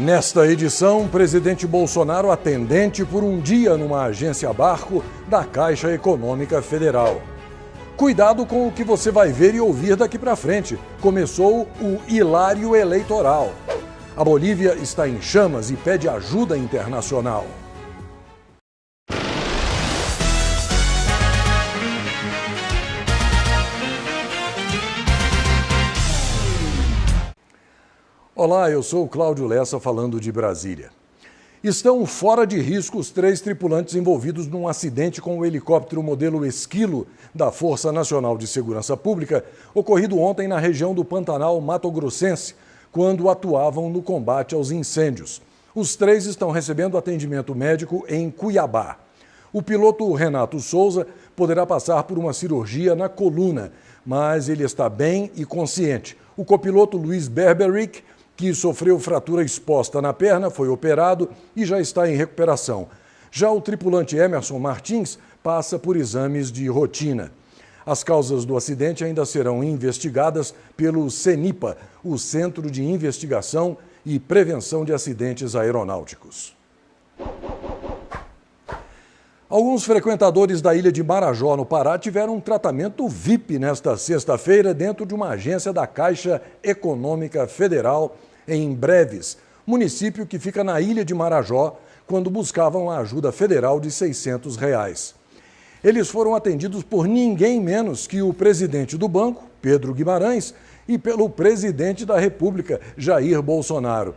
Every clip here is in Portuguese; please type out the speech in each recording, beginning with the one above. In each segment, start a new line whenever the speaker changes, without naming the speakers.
Nesta edição, presidente Bolsonaro atendente por um dia numa agência barco da Caixa Econômica Federal. Cuidado com o que você vai ver e ouvir daqui para frente. Começou o hilário eleitoral. A Bolívia está em chamas e pede ajuda internacional. Olá, eu sou o Cláudio Lessa falando de Brasília. Estão fora de risco os 3 tripulantes envolvidos num acidente com o helicóptero modelo Esquilo da Força Nacional de Segurança Pública, ocorrido ontem na região do Pantanal Mato-Grossense, quando atuavam no combate aos incêndios. Os 3 estão recebendo atendimento médico em Cuiabá. O piloto Renato Souza poderá passar por uma cirurgia na coluna, mas ele está bem e consciente. O copiloto Luiz Berberick, que sofreu fratura exposta na perna, foi operado e já está em recuperação. Já o tripulante Emerson Martins passa por exames de rotina. As causas do acidente ainda serão investigadas pelo CENIPA, o Centro de Investigação e Prevenção de Acidentes Aeronáuticos. Alguns frequentadores da ilha de Marajó, no Pará, tiveram um tratamento VIP nesta sexta-feira dentro de uma agência da Caixa Econômica Federal, em Breves, município que fica na ilha de Marajó, quando buscavam a ajuda federal de R$ 600. Eles foram atendidos por ninguém menos que o presidente do banco, Pedro Guimarães, e pelo presidente da República, Jair Bolsonaro.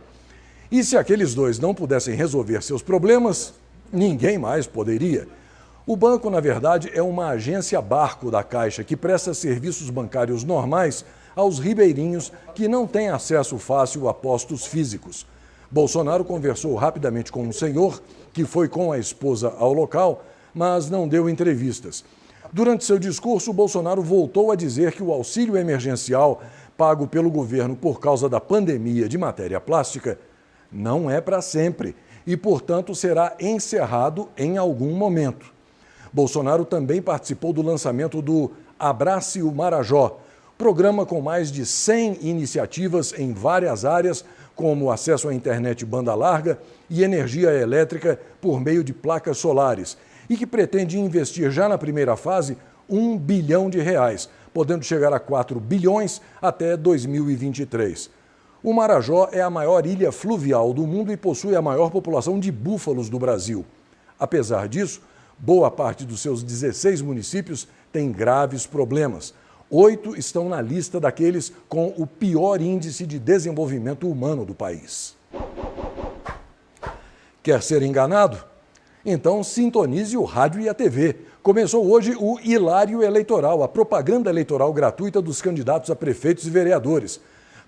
E se aqueles dois não pudessem resolver seus problemas, ninguém mais poderia. O banco, na verdade, é uma agência barco da Caixa que presta serviços bancários normais aos ribeirinhos que não têm acesso fácil a postos físicos. Bolsonaro conversou rapidamente com um senhor que foi com a esposa ao local, mas não deu entrevistas. Durante seu discurso, Bolsonaro voltou a dizer que o auxílio emergencial pago pelo governo por causa da pandemia de matéria plástica não é para sempre e, portanto, será encerrado em algum momento. Bolsonaro também participou do lançamento do Abrace o Marajó, programa com mais de 100 iniciativas em várias áreas, como acesso à internet banda larga e energia elétrica por meio de placas solares, e que pretende investir já na primeira fase R$ 1 bilhão, podendo chegar a 4 bilhões até 2023. O Marajó é a maior ilha fluvial do mundo e possui a maior população de búfalos do Brasil. Apesar disso, boa parte dos seus 16 municípios tem graves problemas. 8 estão na lista daqueles com o pior índice de desenvolvimento humano do país. Quer ser enganado? Então sintonize o rádio e a TV. Começou hoje o hilário eleitoral, a propaganda eleitoral gratuita dos candidatos a prefeitos e vereadores.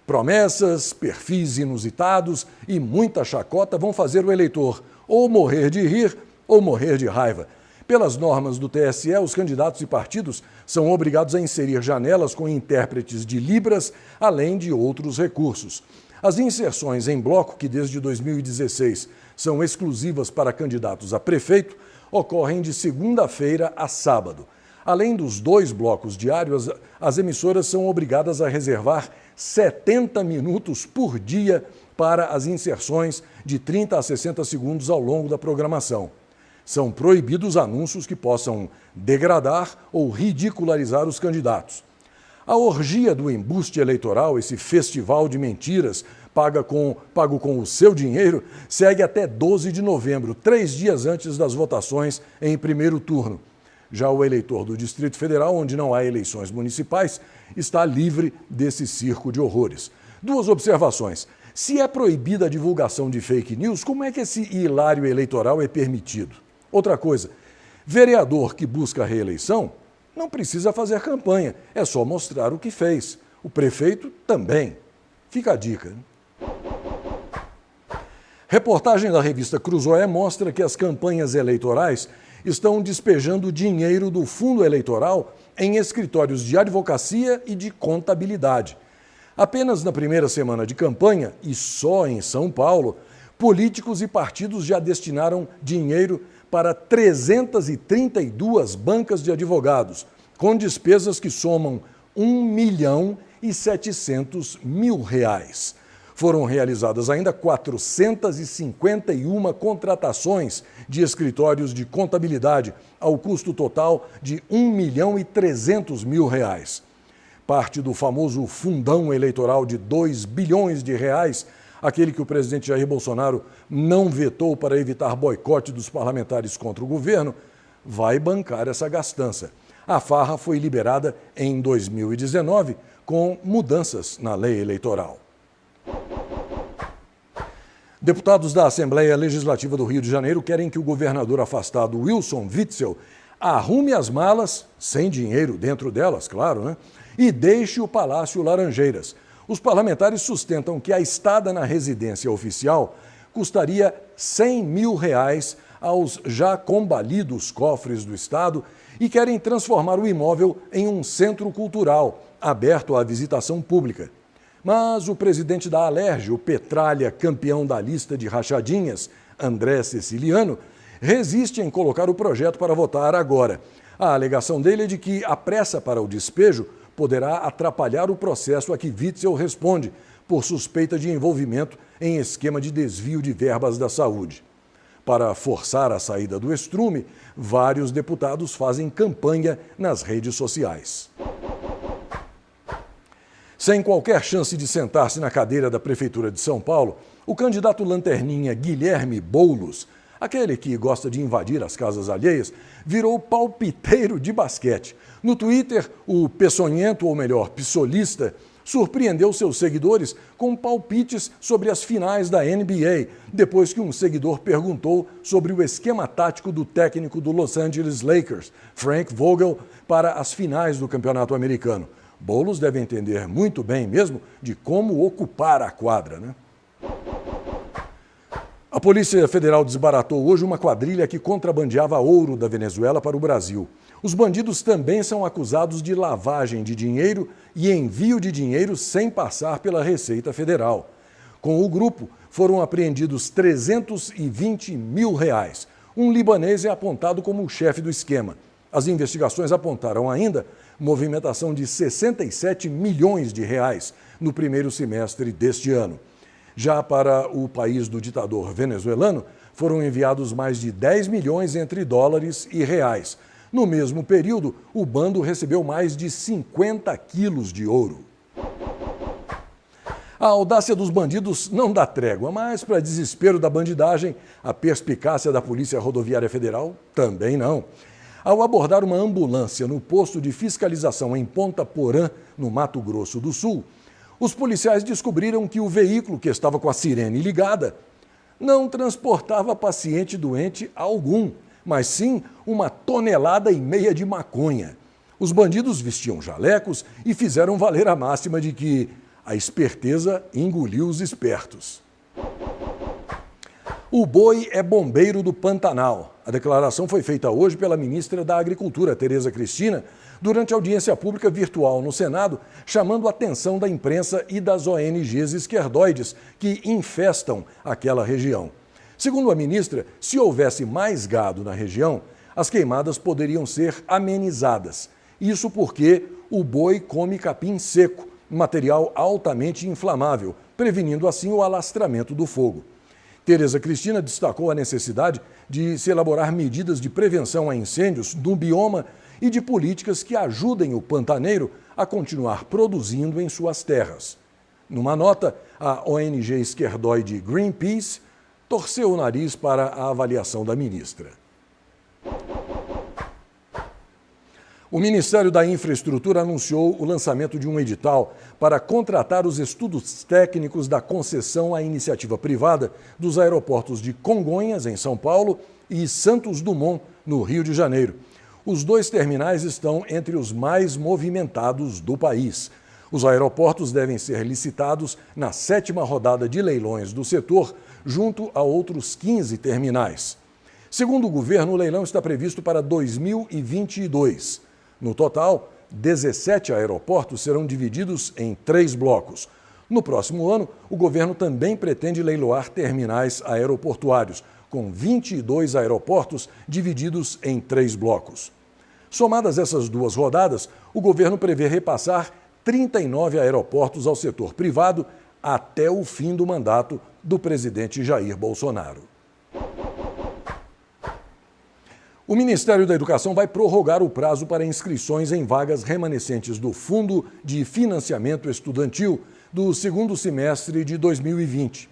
Promessas, perfis inusitados e muita chacota vão fazer o eleitor ou morrer de rir ou morrer de raiva. Pelas normas do TSE, os candidatos e partidos são obrigados a inserir janelas com intérpretes de Libras, além de outros recursos. As inserções em bloco, que desde 2016 são exclusivas para candidatos a prefeito, ocorrem de segunda-feira a sábado. Além dos 2 blocos diários, as emissoras são obrigadas a reservar 70 minutos por dia para as inserções de 30 a 60 segundos ao longo da programação. São proibidos anúncios que possam degradar ou ridicularizar os candidatos. A orgia do embuste eleitoral, esse festival de mentiras pago com o seu dinheiro, segue até 12 de novembro, 3 dias antes das votações em primeiro turno. Já o eleitor do Distrito Federal, onde não há eleições municipais, está livre desse circo de horrores. 2 observações. Se é proibida a divulgação de fake news, como é que esse hilário eleitoral é permitido? Outra coisa, vereador que busca a reeleição não precisa fazer campanha, é só mostrar o que fez. O prefeito também. Fica a dica. Reportagem da revista Cruzoé mostra que as campanhas eleitorais estão despejando dinheiro do fundo eleitoral em escritórios de advocacia e de contabilidade. Apenas na primeira semana de campanha, e só em São Paulo, políticos e partidos já destinaram dinheiro para 332 bancas de advogados, com despesas que somam R$ 1.700.000. Foram realizadas ainda 451 contratações de escritórios de contabilidade, ao custo total de R$ 1.300.000. Parte do famoso fundão eleitoral de R$ 2 bilhões, aquele que o presidente Jair Bolsonaro não vetou para evitar boicote dos parlamentares contra o governo, vai bancar essa gastança. A farra foi liberada em 2019 com mudanças na lei eleitoral. Deputados da Assembleia Legislativa do Rio de Janeiro querem que o governador afastado Wilson Witzel arrume as malas, sem dinheiro dentro delas, claro, né? E deixe o Palácio Laranjeiras. Os parlamentares sustentam que a estada na residência oficial custaria R$ 100 mil aos já combalidos cofres do Estado e querem transformar o imóvel em um centro cultural, aberto à visitação pública. Mas o presidente da Alerj, o Petralha, campeão da lista de rachadinhas, André Ceciliano, resiste em colocar o projeto para votar agora. A alegação dele é de que a pressa para o despejo poderá atrapalhar o processo a que Witzel responde, por suspeita de envolvimento em esquema de desvio de verbas da saúde. Para forçar a saída do estrume, vários deputados fazem campanha nas redes sociais. Sem qualquer chance de sentar-se na cadeira da Prefeitura de São Paulo, o candidato lanterninha Guilherme Boulos, aquele que gosta de invadir as casas alheias, virou palpiteiro de basquete. No Twitter, o peçonhento, ou melhor, pissolista, surpreendeu seus seguidores com palpites sobre as finais da NBA, depois que um seguidor perguntou sobre o esquema tático do técnico do Los Angeles Lakers, Frank Vogel, para as finais do Campeonato Americano. Boulos deve entender muito bem mesmo de como ocupar a quadra, né? A Polícia Federal desbaratou hoje uma quadrilha que contrabandeava ouro da Venezuela para o Brasil. Os bandidos também são acusados de lavagem de dinheiro e envio de dinheiro sem passar pela Receita Federal. Com o grupo, foram apreendidos R$ 320 mil. Um libanês é apontado como o chefe do esquema. As investigações apontaram ainda movimentação de R$ 67 milhões no primeiro semestre deste ano. Já para o país do ditador venezuelano, foram enviados mais de 10 milhões entre dólares e reais. No mesmo período, o bando recebeu mais de 50 quilos de ouro. A audácia dos bandidos não dá trégua, mas, para desespero da bandidagem, a perspicácia da Polícia Rodoviária Federal também não. Ao abordar uma ambulância no posto de fiscalização em Ponta Porã, no Mato Grosso do Sul, os policiais descobriram que o veículo, que estava com a sirene ligada, não transportava paciente doente algum, mas sim 1,5 toneladas de maconha. Os bandidos vestiam jalecos e fizeram valer a máxima de que a esperteza engoliu os espertos. O boi é bombeiro do Pantanal. A declaração foi feita hoje pela ministra da Agricultura, Tereza Cristina, durante audiência pública virtual no Senado, chamando a atenção da imprensa e das ONGs esquerdoides que infestam aquela região. Segundo a ministra, se houvesse mais gado na região, as queimadas poderiam ser amenizadas. Isso porque o boi come capim seco, material altamente inflamável, prevenindo assim o alastramento do fogo. Tereza Cristina destacou a necessidade de se elaborar medidas de prevenção a incêndios no bioma e de políticas que ajudem o pantaneiro a continuar produzindo em suas terras. Numa nota, a ONG esquerdoide Greenpeace torceu o nariz para a avaliação da ministra. O Ministério da Infraestrutura anunciou o lançamento de um edital para contratar os estudos técnicos da concessão à iniciativa privada dos aeroportos de Congonhas, em São Paulo, e Santos Dumont, no Rio de Janeiro. Os dois terminais estão entre os mais movimentados do país. Os aeroportos devem ser licitados na 7ª rodada de leilões do setor, junto a outros 15 terminais. Segundo o governo, o leilão está previsto para 2022. No total, 17 aeroportos serão divididos em 3 blocos. No próximo ano, o governo também pretende leiloar terminais aeroportuários, com 22 aeroportos divididos em 3 blocos. Somadas essas duas rodadas, o governo prevê repassar 39 aeroportos ao setor privado até o fim do mandato do presidente Jair Bolsonaro. O Ministério da Educação vai prorrogar o prazo para inscrições em vagas remanescentes do Fundo de Financiamento Estudantil do segundo semestre de 2020.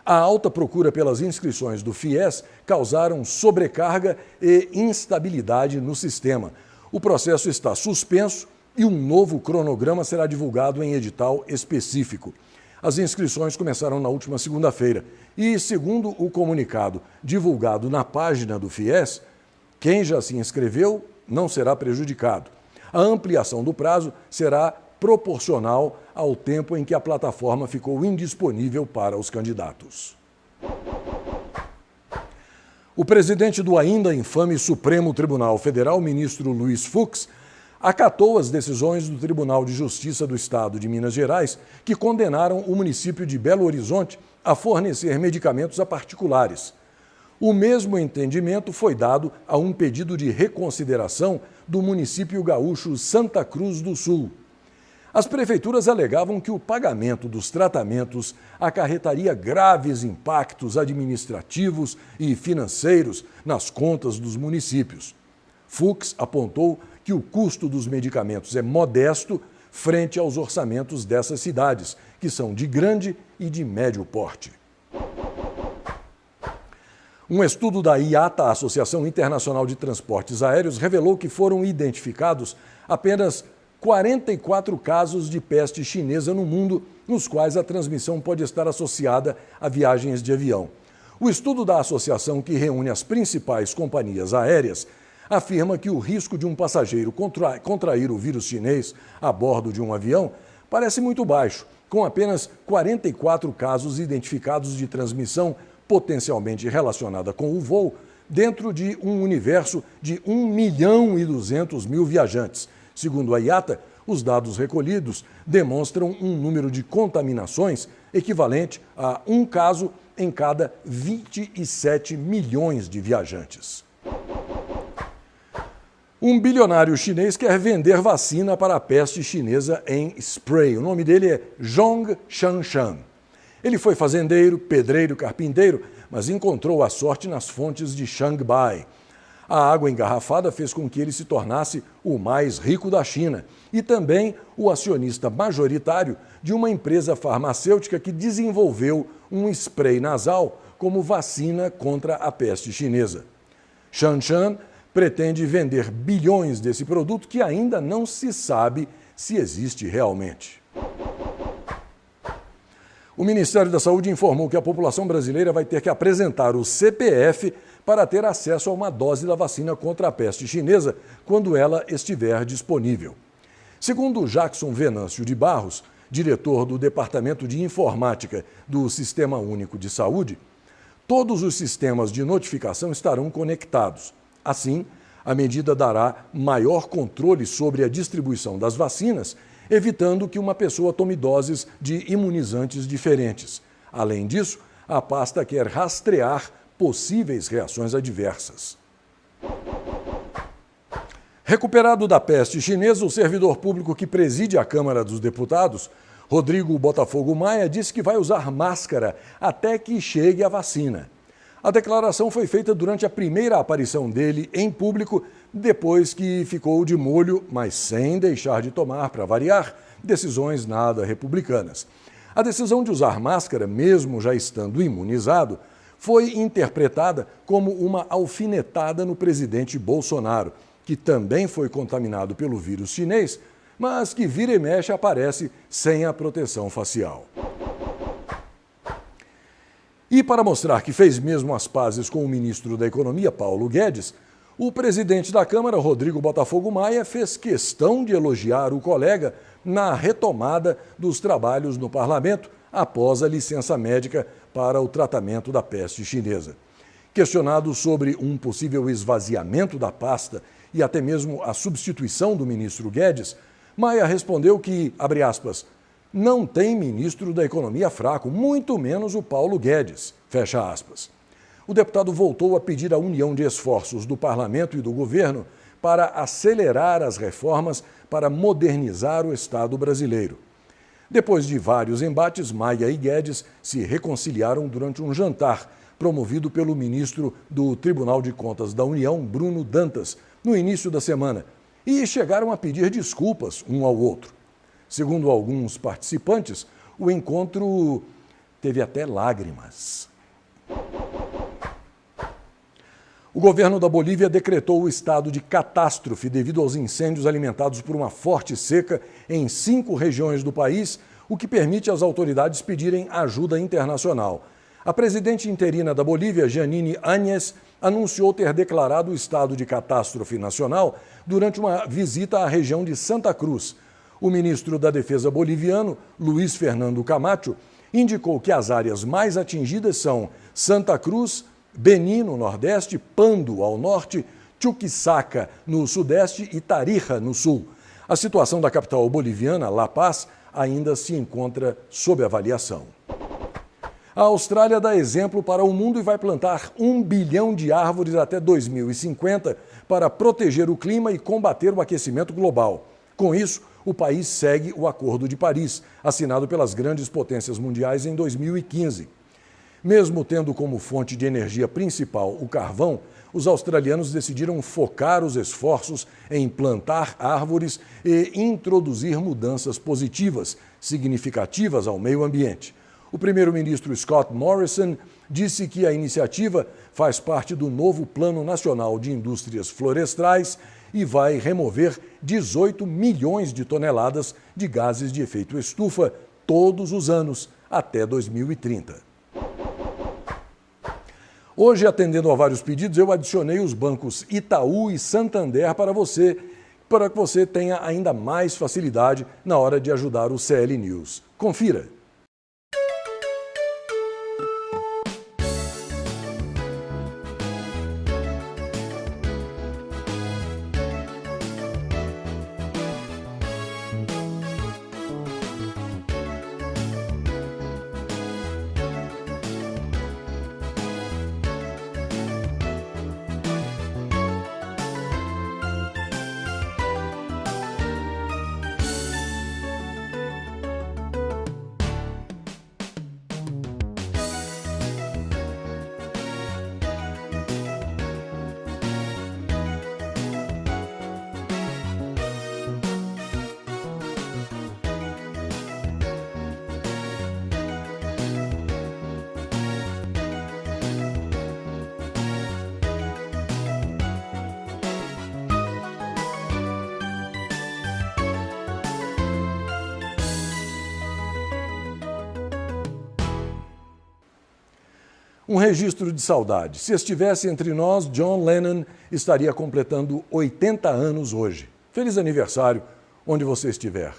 A alta procura pelas inscrições do FIES causaram sobrecarga e instabilidade no sistema. O processo está suspenso e um novo cronograma será divulgado em edital específico. As inscrições começaram na última segunda-feira e, segundo o comunicado divulgado na página do FIES, quem já se inscreveu não será prejudicado. A ampliação do prazo será proporcional ao tempo em que a plataforma ficou indisponível para os candidatos. O presidente do ainda infame Supremo Tribunal Federal, ministro Luiz Fux, acatou as decisões do Tribunal de Justiça do Estado de Minas Gerais, que condenaram o município de Belo Horizonte a fornecer medicamentos a particulares. O mesmo entendimento foi dado a um pedido de reconsideração do município gaúcho Santa Cruz do Sul. As prefeituras alegavam que o pagamento dos tratamentos acarretaria graves impactos administrativos e financeiros nas contas dos municípios. Fux apontou que o custo dos medicamentos é modesto frente aos orçamentos dessas cidades, que são de grande e de médio porte. Um estudo da IATA, Associação Internacional de Transportes Aéreos, revelou que foram identificados apenas 44 casos de peste chinesa no mundo, nos quais a transmissão pode estar associada a viagens de avião. O estudo da associação, que reúne as principais companhias aéreas, afirma que o risco de um passageiro contrair o vírus chinês a bordo de um avião parece muito baixo, com apenas 44 casos identificados de transmissão potencialmente relacionada com o voo, dentro de um universo de 1.200.000 viajantes. Segundo a IATA, os dados recolhidos demonstram um número de contaminações equivalente a um caso em cada 27 milhões de viajantes. Um bilionário chinês quer vender vacina para a peste chinesa em spray. O nome dele é Zhong Shanshan. Ele foi fazendeiro, pedreiro, carpinteiro, mas encontrou a sorte nas fontes de Xangai. A água engarrafada fez com que ele se tornasse o mais rico da China e também o acionista majoritário de uma empresa farmacêutica que desenvolveu um spray nasal como vacina contra a peste chinesa. Shanshan pretende vender bilhões desse produto que ainda não se sabe se existe realmente. O Ministério da Saúde informou que a população brasileira vai ter que apresentar o CPF para ter acesso a uma dose da vacina contra a peste chinesa quando ela estiver disponível. Segundo Jackson Venâncio de Barros, diretor do Departamento de Informática do Sistema Único de Saúde, todos os sistemas de notificação estarão conectados. Assim, a medida dará maior controle sobre a distribuição das vacinas, evitando que uma pessoa tome doses de imunizantes diferentes. Além disso, a pasta quer rastrear possíveis reações adversas. Recuperado da peste chinesa, o servidor público que preside a Câmara dos Deputados, Rodrigo Botafogo Maia, disse que vai usar máscara até que chegue a vacina. A declaração foi feita durante a primeira aparição dele em público, depois que ficou de molho, mas sem deixar de tomar, para variar, decisões nada republicanas. A decisão de usar máscara, mesmo já estando imunizado, foi interpretada como uma alfinetada no presidente Bolsonaro, que também foi contaminado pelo vírus chinês, mas que vira e mexe aparece sem a proteção facial. E para mostrar que fez mesmo as pazes com o ministro da Economia, Paulo Guedes, o presidente da Câmara, Rodrigo Botafogo Maia, fez questão de elogiar o colega na retomada dos trabalhos no parlamento após a licença médica para o tratamento da peste chinesa. Questionado sobre um possível esvaziamento da pasta e até mesmo a substituição do ministro Guedes, Maia respondeu que, abre aspas, não tem ministro da Economia fraco, muito menos o Paulo Guedes, fecha aspas. O deputado voltou a pedir a união de esforços do parlamento e do governo para acelerar as reformas para modernizar o Estado brasileiro. Depois de vários embates, Maia e Guedes se reconciliaram durante um jantar promovido pelo ministro do Tribunal de Contas da União, Bruno Dantas, no início da semana, e chegaram a pedir desculpas um ao outro. Segundo alguns participantes, o encontro teve até lágrimas. O governo da Bolívia decretou o estado de catástrofe devido aos incêndios alimentados por uma forte seca em 5 regiões do país, o que permite às autoridades pedirem ajuda internacional. A presidente interina da Bolívia, Jeanine Áñez, anunciou ter declarado o estado de catástrofe nacional durante uma visita à região de Santa Cruz. O ministro da Defesa boliviano, Luiz Fernando Camacho, indicou que as áreas mais atingidas são Santa Cruz, Beni, no nordeste, Pando, ao norte, Chuquisaca, no sudeste e Tarija, no sul. A situação da capital boliviana, La Paz, ainda se encontra sob avaliação. A Austrália dá exemplo para o mundo e vai plantar 1 bilhão de árvores até 2050 para proteger o clima e combater o aquecimento global. Com isso, o país segue o Acordo de Paris, assinado pelas grandes potências mundiais em 2015. Mesmo tendo como fonte de energia principal o carvão, os australianos decidiram focar os esforços em plantar árvores e introduzir mudanças positivas, significativas ao meio ambiente. O primeiro-ministro Scott Morrison disse que a iniciativa faz parte do novo Plano Nacional de Indústrias Florestais e vai remover 18 milhões de toneladas de gases de efeito estufa todos os anos até 2030. Hoje, atendendo a vários pedidos, eu adicionei os bancos Itaú e Santander para que você tenha ainda mais facilidade na hora de ajudar o CL News. Confira! Um registro de saudade. Se estivesse entre nós, John Lennon estaria completando 80 anos hoje. Feliz aniversário, onde você estiver.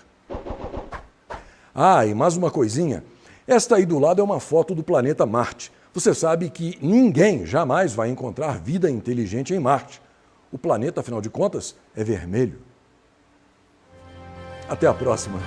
Ah, e mais uma coisinha. Esta aí do lado é uma foto do planeta Marte. Você sabe que ninguém jamais vai encontrar vida inteligente em Marte. O planeta, afinal de contas, é vermelho. Até a próxima.